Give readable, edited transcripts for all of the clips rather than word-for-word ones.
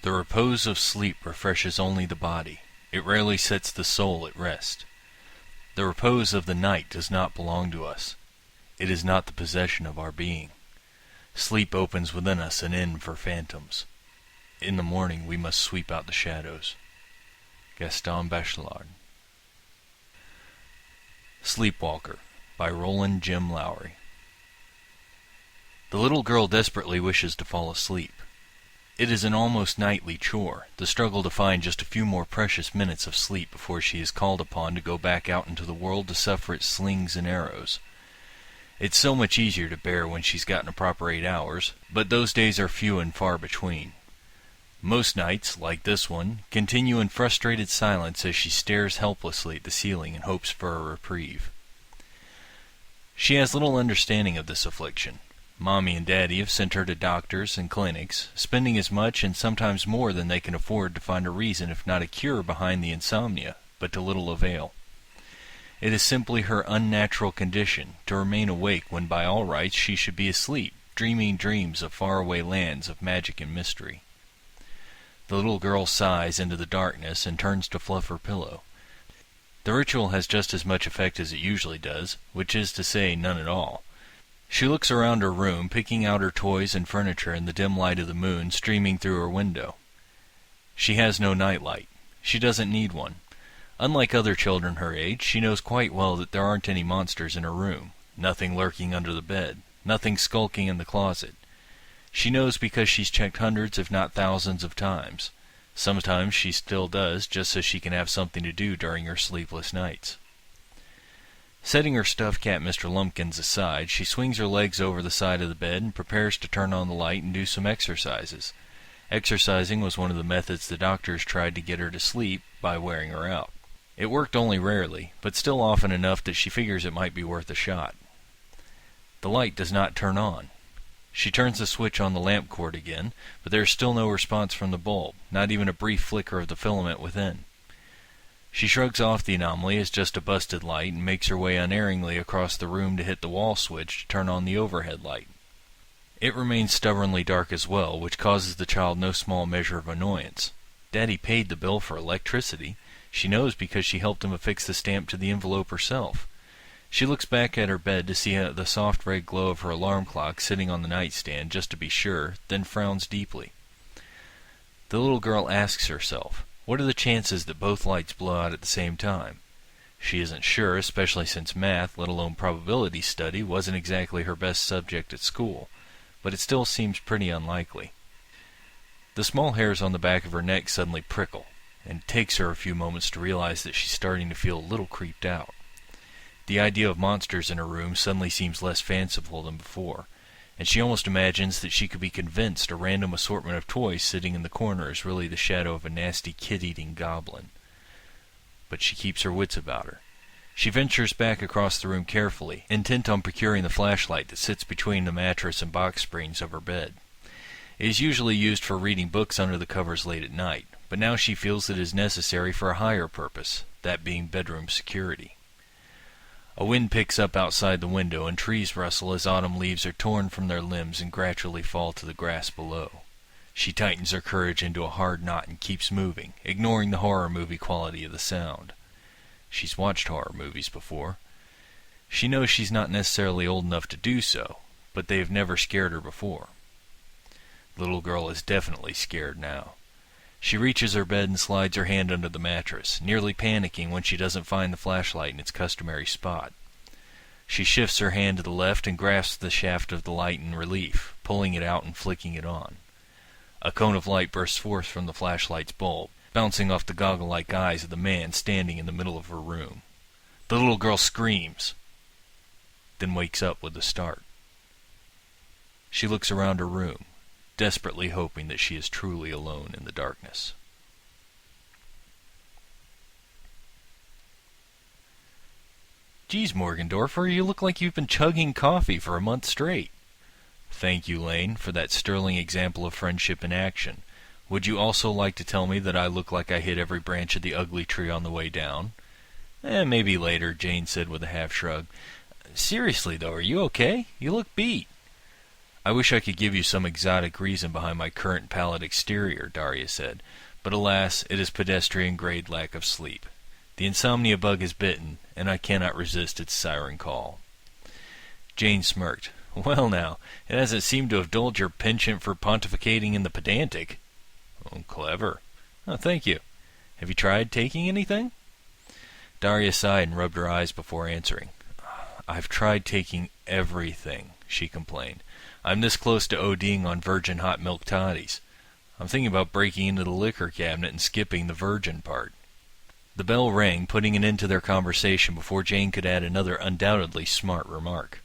The repose of sleep refreshes only the body. It rarely sets the soul at rest. The repose of the night does not belong to us. It is not the possession of our being. Sleep opens within us an inn for phantoms. In the morning we must sweep out the shadows. Gaston Bachelard. Sleepwalker by Roland Jim Lowery. The little girl desperately wishes to fall asleep. It is an almost nightly chore, the struggle to find just a few more precious minutes of sleep before she is called upon to go back out into the world to suffer its slings and arrows. It's so much easier to bear when she's gotten a proper 8 hours, but those days are few and far between. Most nights, like this one, continue in frustrated silence as she stares helplessly at the ceiling in hopes for a reprieve. She has little understanding of this affliction. Mommy and Daddy have sent her to doctors and clinics, spending as much and sometimes more than they can afford to find a reason if not a cure behind the insomnia, but to little avail. It is simply her unnatural condition to remain awake when by all rights she should be asleep, dreaming dreams of faraway lands of magic and mystery. The little girl sighs into the darkness and turns to fluff her pillow. The ritual has just as much effect as it usually does, which is to say none at all. She looks around her room, picking out her toys and furniture in the dim light of the moon streaming through her window. She has no nightlight. She doesn't need one. Unlike other children her age, she knows quite well that there aren't any monsters in her room, nothing lurking under the bed, nothing skulking in the closet. She knows because she's checked hundreds if not thousands of times. Sometimes she still does, just so she can have something to do during her sleepless nights. Setting her stuffed cat Mr. Lumpkins aside, she swings her legs over the side of the bed and prepares to turn on the light and do some exercises. Exercising was one of the methods the doctors tried to get her to sleep by wearing her out. It worked only rarely, but still often enough that she figures it might be worth a shot. The light does not turn on. She turns the switch on the lamp cord again, but there is still no response from the bulb, not even a brief flicker of the filament within. She shrugs off the anomaly as just a busted light and makes her way unerringly across the room to hit the wall switch to turn on the overhead light. It remains stubbornly dark as well, which causes the child no small measure of annoyance. Daddy paid the bill for electricity. She knows because she helped him affix the stamp to the envelope herself. She looks back at her bed to see the soft red glow of her alarm clock sitting on the nightstand just to be sure, then frowns deeply. The little girl asks herself, what are the chances that both lights blow out at the same time? She isn't sure, especially since math, let alone probability study, wasn't exactly her best subject at school, but it still seems pretty unlikely. The small hairs on the back of her neck suddenly prickle, and it takes her a few moments to realize that she's starting to feel a little creeped out. The idea of monsters in her room suddenly seems less fanciful than before, and she almost imagines that she could be convinced a random assortment of toys sitting in the corner is really the shadow of a nasty kid-eating goblin. But she keeps her wits about her. She ventures back across the room carefully, intent on procuring the flashlight that sits between the mattress and box springs of her bed. It is usually used for reading books under the covers late at night, but now she feels it is necessary for a higher purpose, that being bedroom security. A wind picks up outside the window, and trees rustle as autumn leaves are torn from their limbs and gradually fall to the grass below. She tightens her courage into a hard knot and keeps moving, ignoring the horror movie quality of the sound. She's watched horror movies before. She knows she's not necessarily old enough to do so, but they have never scared her before. The little girl is definitely scared now. She reaches her bed and slides her hand under the mattress, nearly panicking when she doesn't find the flashlight in its customary spot. She shifts her hand to the left and grasps the shaft of the light in relief, pulling it out and flicking it on. A cone of light bursts forth from the flashlight's bulb, bouncing off the goggle-like eyes of the man standing in the middle of her room. The little girl screams, then wakes up with a start. She looks around her room, desperately hoping that she is truly alone in the darkness. Geez, Morgendorfer, you look like you've been chugging coffee for a month straight. Thank you, Lane, for that sterling example of friendship in action. Would you also like to tell me that I look like I hit every branch of the ugly tree on the way down? Maybe later, Jane said with a half shrug. Seriously, though, are you okay? You look beat. I wish I could give you some exotic reason behind my current pallid exterior, Daria said, but alas, it is pedestrian-grade lack of sleep. The insomnia bug is bitten, and I cannot resist its siren call. Jane smirked. Well now, it hasn't seemed to have dulled your penchant for pontificating in the pedantic. Oh, clever. Oh, thank you. Have you tried taking anything? Daria sighed and rubbed her eyes before answering. I've tried taking everything, she complained. I'm this close to ODing on virgin hot milk toddies. I'm thinking about breaking into the liquor cabinet and skipping the virgin part. The bell rang, putting an end to their conversation before Jane could add another undoubtedly smart remark.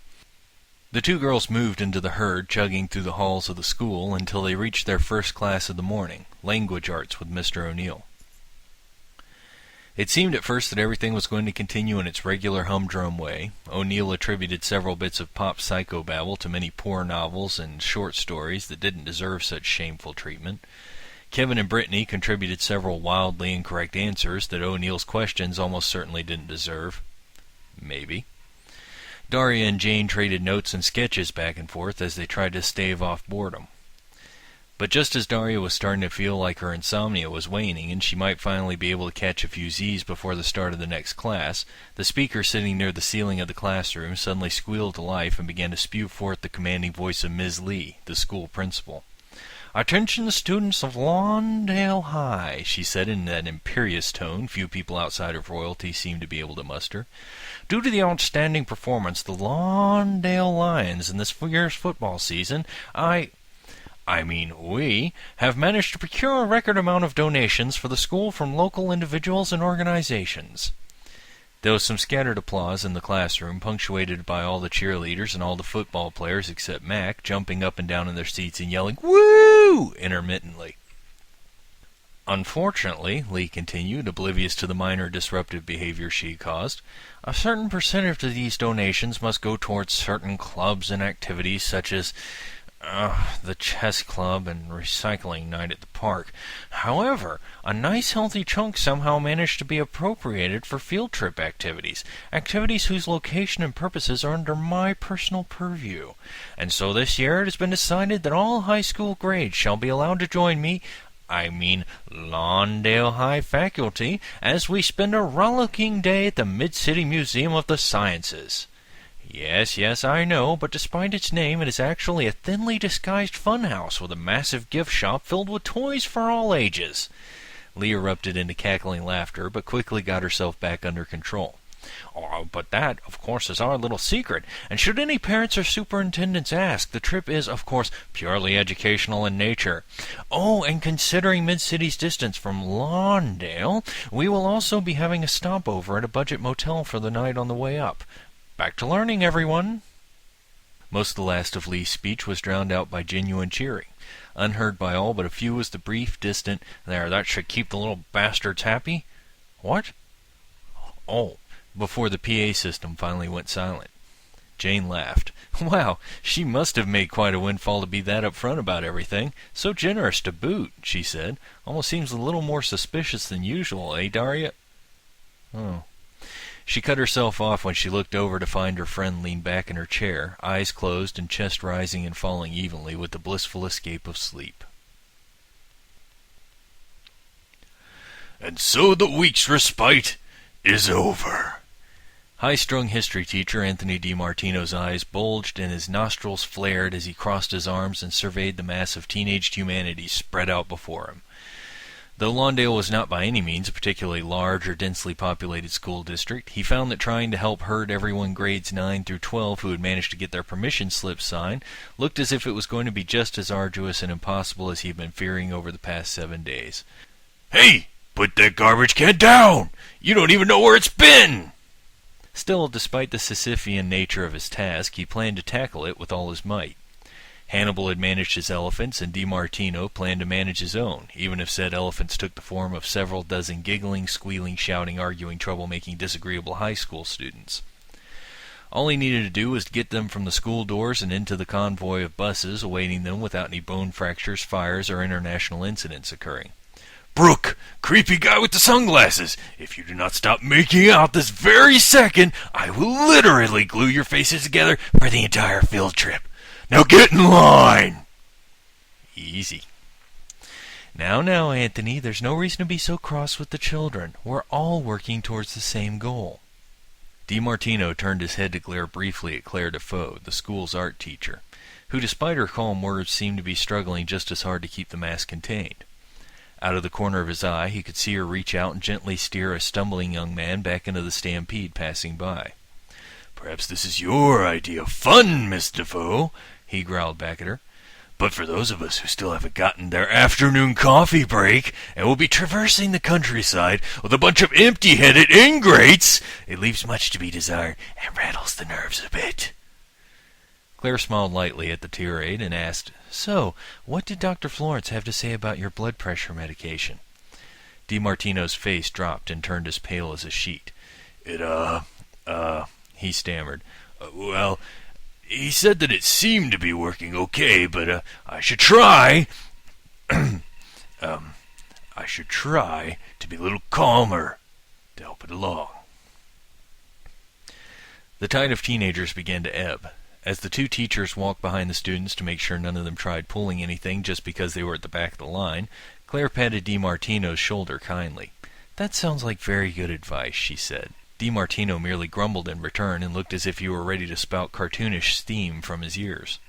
The two girls moved into the herd, chugging through the halls of the school until they reached their first class of the morning, language arts with Mr. O'Neill. It seemed at first that everything was going to continue in its regular humdrum way. O'Neill attributed several bits of pop psychobabble to many poor novels and short stories that didn't deserve such shameful treatment. Kevin and Brittany contributed several wildly incorrect answers that O'Neill's questions almost certainly didn't deserve. Maybe. Daria and Jane traded notes and sketches back and forth as they tried to stave off boredom. But just as Daria was starting to feel like her insomnia was waning and she might finally be able to catch a few Z's before the start of the next class, the speaker sitting near the ceiling of the classroom suddenly squealed to life and began to spew forth the commanding voice of Ms. Lee, the school principal. "Attention students of Lawndale High," she said in that imperious tone few people outside of royalty seemed to be able to muster. "Due to the outstanding performance of the Lawndale Lions in this year's football season, we have managed to procure a record amount of donations for the school from local individuals and organizations." There was some scattered applause in the classroom, punctuated by all the cheerleaders and all the football players except Mac, jumping up and down in their seats and yelling, "Woo!" intermittently. "Unfortunately," Lee continued, oblivious to the minor disruptive behavior she caused, "a certain percentage of these donations must go towards certain clubs and activities such as the chess club and recycling night at the park. However, a nice healthy chunk somehow managed to be appropriated for field trip activities whose location and purposes are under my personal purview. And so this year it has been decided that all high school grades shall be allowed to join me, Lawndale High faculty, as we spend a rollicking day at the Mid-City Museum of the Sciences. Yes, I know, but despite its name, it is actually a thinly disguised funhouse with a massive gift shop filled with toys for all ages." Lee erupted into cackling laughter, but quickly got herself back under control. "Oh, but that, of course, is our little secret, and should any parents or superintendents ask, the trip is, of course, purely educational in nature. Oh, and considering Mid-City's distance from Lawndale, we will also be having a stopover at a budget motel for the night on the way up. Back to learning, everyone." Most of the last of Lee's speech was drowned out by genuine cheering. Unheard by all but a few was the brief, distant, "There, that should keep the little bastards happy." "What?" "Oh," before the PA system finally went silent. Jane laughed. "Wow, she must have made quite a windfall to be that upfront about everything. So generous to boot," she said. "Almost seems a little more suspicious than usual, eh, Daria?" "Oh." She cut herself off when she looked over to find her friend leaned back in her chair, eyes closed and chest rising and falling evenly with the blissful escape of sleep. And so the week's respite is over. High-strung history teacher Anthony DiMartino's eyes bulged and his nostrils flared as he crossed his arms and surveyed the mass of teenaged humanity spread out before him. Though Lawndale was not by any means a particularly large or densely populated school district, he found that trying to help herd everyone grades 9 through 12 who had managed to get their permission slips signed looked as if it was going to be just as arduous and impossible as he had been fearing over the past 7 days. "Hey, put that garbage can down! You don't even know where it's been!" Still, despite the Sisyphean nature of his task, he planned to tackle it with all his might. Hannibal had managed his elephants, and DiMartino planned to manage his own, even if said elephants took the form of several dozen giggling, squealing, shouting, arguing, troublemaking, disagreeable high school students. All he needed to do was to get them from the school doors and into the convoy of buses awaiting them without any bone fractures, fires, or international incidents occurring. "Brooke, creepy guy with the sunglasses, if you do not stop making out this very second, I will literally glue your faces together for the entire field trip. Now get in line! Easy. Now, Anthony, there's no reason to be so cross with the children. We're all working towards the same goal. DiMartino turned his head to glare briefly at Claire Defoe, the school's art teacher, who despite her calm words seemed to be struggling just as hard to keep the mass contained. Out of the corner of his eye, he could see her reach out and gently steer a stumbling young man back into the stampede passing by. "Perhaps this is your idea of fun, Miss Defoe," he growled back at her. "But for those of us who still haven't gotten their afternoon coffee break and will be traversing the countryside with a bunch of empty-headed ingrates, it leaves much to be desired and rattles the nerves a bit." Claire smiled lightly at the tirade and asked, "So, what did Dr. Florence have to say about your blood pressure medication?" DiMartino's face dropped and turned as pale as a sheet. He stammered. "Well, he said that it seemed to be working okay, but I should try. I should try to be a little calmer to help it along." The tide of teenagers began to ebb. As the two teachers walked behind the students to make sure none of them tried pulling anything just because they were at the back of the line, Claire patted DiMartino's shoulder kindly. "That sounds like very good advice," she said. DiMartino merely grumbled in return and looked as if he were ready to spout cartoonish steam from his ears.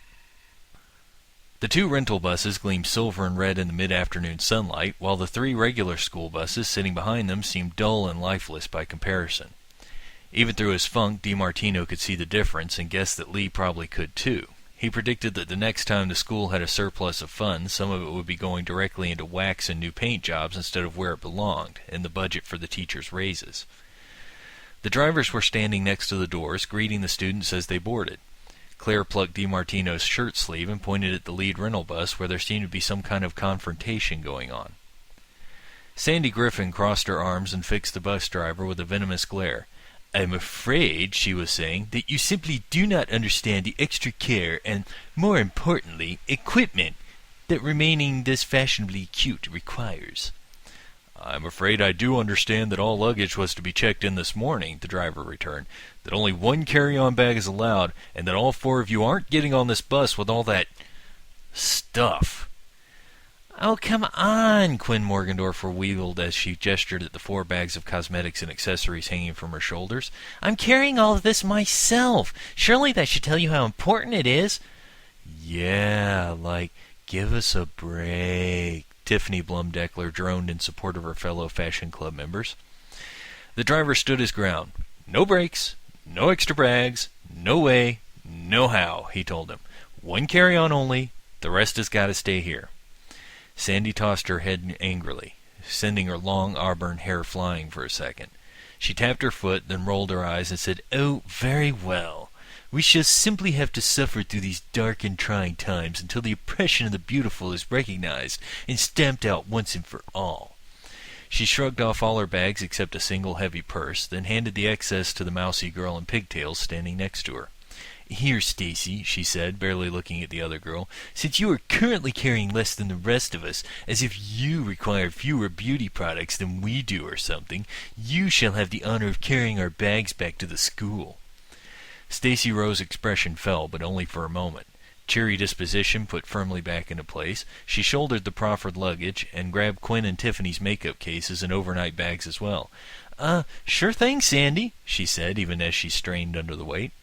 The two rental buses gleamed silver and red in the mid-afternoon sunlight, while the three regular school buses sitting behind them seemed dull and lifeless by comparison. Even through his funk, DiMartino could see the difference and guessed that Lee probably could too. He predicted that the next time the school had a surplus of funds, some of it would be going directly into wax and new paint jobs instead of where it belonged, in the budget for the teachers' raises. The drivers were standing next to the doors, greeting the students as they boarded. Claire plucked DiMartino's shirt sleeve and pointed at the lead rental bus where there seemed to be some kind of confrontation going on. Sandy Griffin crossed her arms and fixed the bus driver with a venomous glare. "I'm afraid," she was saying, "that you simply do not understand the extra care and, more importantly, equipment that remaining this fashionably cute requires." "I'm afraid I do understand that all luggage was to be checked in this morning," the driver returned, "that only one carry-on bag is allowed, and that all four of you aren't getting on this bus with all that stuff." "Oh, come on," Quinn Morgendorffer wheedled as she gestured at the 4 bags of cosmetics and accessories hanging from her shoulders. "I'm carrying all of this myself. Surely that should tell you how important it is." "Yeah, like, give us a break," Tiffany Blumdeckler droned in support of her fellow Fashion Club members. The driver stood his ground. "No breaks, no extra bags, no way, no how," he told them. "One carry-on only, the rest has got to stay here." Sandy tossed her head angrily, sending her long auburn hair flying for a second. She tapped her foot, then rolled her eyes and said, "Oh, very well. We shall simply have to suffer through these dark and trying times until the oppression of the beautiful is recognized and stamped out once and for all." She shrugged off all her bags except a single heavy purse, then handed the excess to the mousy girl in pigtails standing next to her. "Here, Stacy," she said, barely looking at the other girl, "since you are currently carrying less than the rest of us, as if you require fewer beauty products than we do or something, you shall have the honor of carrying our bags back to the school." Stacy Rowe's expression fell, but only for a moment. Cheery disposition put firmly back into place, she shouldered the proffered luggage and grabbed Quinn and Tiffany's makeup cases and overnight bags as well. Sure thing, Sandy," she said, even as she strained under the weight.